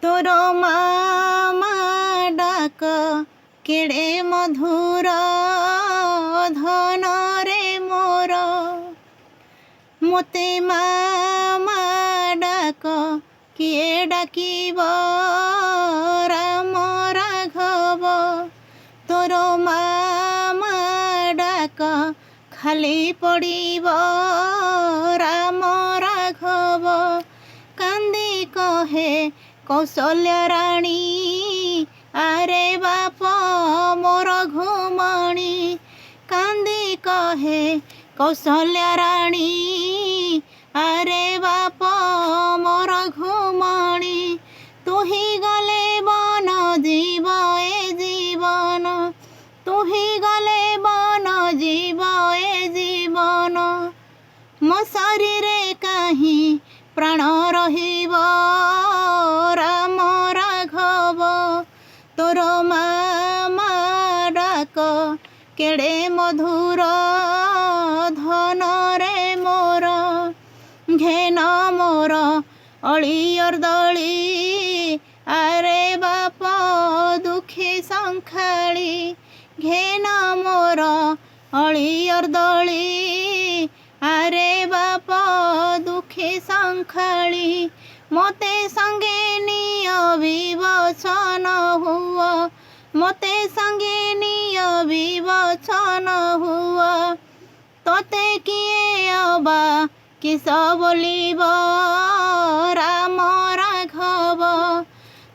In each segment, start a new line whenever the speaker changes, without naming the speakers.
तोर मामा डाक केड़े मधुर धन रे मोर मोते मामा डाक किए डाकिब राम राघव तोर मामा डाक खाली पड़िब राम राघव कांदी कहे कौशल्या राणी आरे बाप मोर घुमणी कांदी कहे कौशल्या राणी आरे बाप मोर घुमणी तुही गले बन जीव ए जीवन तुही गले बन जीव ए जीवन मो शरीर कहीं प्राण रहिब राम राघव तोर मामा डाक केड़े मधुर धन रे मोर घेन मोर अलियर दली आरे बाप दुखी संखाली घेन मोर अलियर दली आरे बाप दुखी संखाली मोते संगे निय विवचन हुआ मोते संगे निय विवचन हुआ तोते किए अबा किस बोलिब राम राघव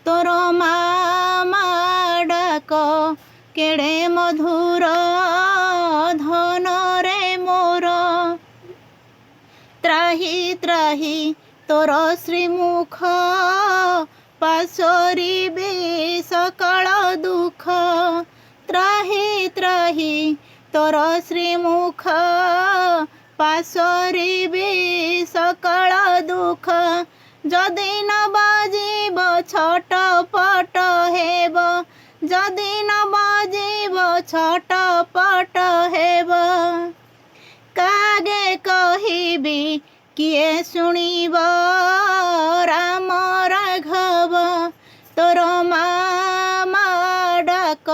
तोर मामा डाक केड़े मधुर धन रे मोर त्राही त्राही तोर श्रीमुख पाशोरिबे सकल दुख त्राही त्राही तोर श्रीमुख पाशोरिबे सकल दुख जदि न बाजिब छटपट हेब जदि न बाजिब छटपट हेब कागे कहिबी किए शुणिब राम राघव तोर मामा डाक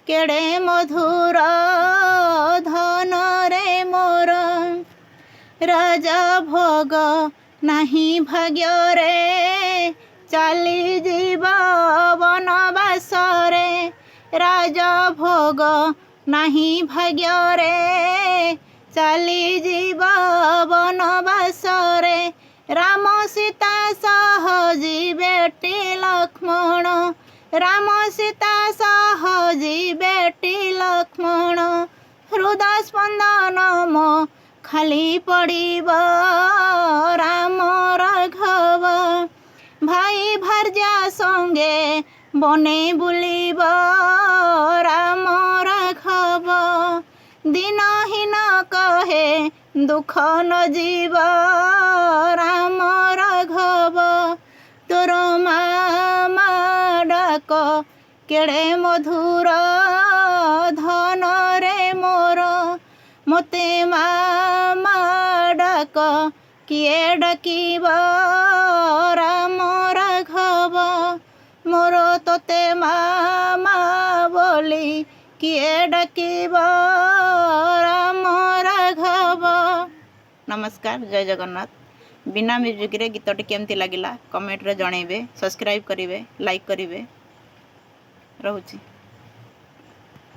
केड़े मधुर धन रे मोर राजा भोग नाही भाग्य रे चली जीव वनवास रे राजा भोग नाही भाग्य रे चली जीव वनवास रे राम सीता सह जीवेटी लक्ष्मण राम सीता सह जीवेटी लक्ष्मण हृदय स्पंदन मो खाली पड़िब राम राघव भाई भार्या संगे बने बुलिब राम राघव दिनहीन कहे दुख न जीव राम राघव तोर मामा डाक केड़े मधुर धन रे मोर मोते मामा डाक किए डाकिब राम राघव मोर तोते मामा बोली किए डाकिब राम राघव। नमस्कार, जय जगन्नाथ। बिना म्यूजिक रे गीतटी केमती लगिला कमेंट रे जणेबे, सब्सक्राइब करिवे, लाइक करिवे। रहूची।